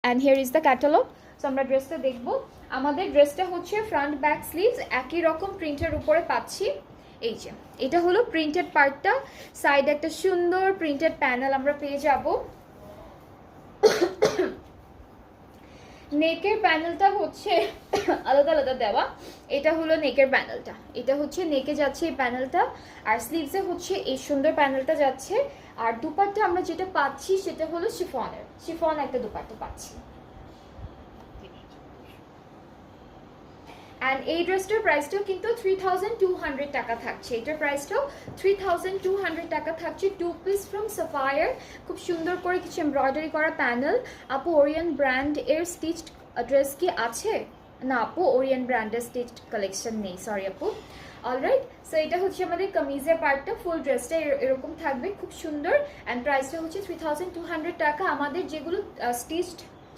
And here is the catalogue. So আমরা ড্রেসটা দেখবো। আমাদের ড্রেসটা হচ্ছে ফ্রন্ট ব্যাক স্লিভস একই রকম প্রিন্টের উপরে পাচ্ছি। এই যে এটা হলো প্রিন্টেড পার্টটা, সাইডে একটা সুন্দর প্রিন্টেড প্যানেল আমরা পেয়ে যাব। নেকের প্যানেলটা হচ্ছে আলাদা আলাদা দেওয়া। এটা হলো নেকের প্যানেলটা, এটা হচ্ছে নেকে যাচ্ছে এই প্যানেলটা, আর স্লিভসে হচ্ছে এই সুন্দর প্যানেলটা যাচ্ছে। আর দুপাট্টা আমরা যেটা পাচ্ছি সেটা হলো শিফন একটা দুপাট্টা পাচ্ছি। অ্যান্ড এই ড্রেসটার প্রাইসটাও কিন্তু 3200 টাকা থাকছে। এটার প্রাইসটাও 3200 টাকা থাকছে। 2 পিস ফ্রম সাফায়ার, খুব সুন্দর করে কিছু এমব্রয়ডারি করা প্যানেল। আপু ওরিয়ান ব্র্যান্ড এর স্টিচড ড্রেস কি আছে? না আপু, ওরিয়ান ব্র্যান্ডের স্টিচড কালেকশন নেই, সরি আপু। অলরাইট, সো এটা হচ্ছে আমাদের কামিজের পার্টটা। ফুল ড্রেসটা এরকম থাকবে, খুব সুন্দর। অ্যান্ড প্রাইসটা হচ্ছে 3200 টাকা। আমাদের যেগুলো স্টিচড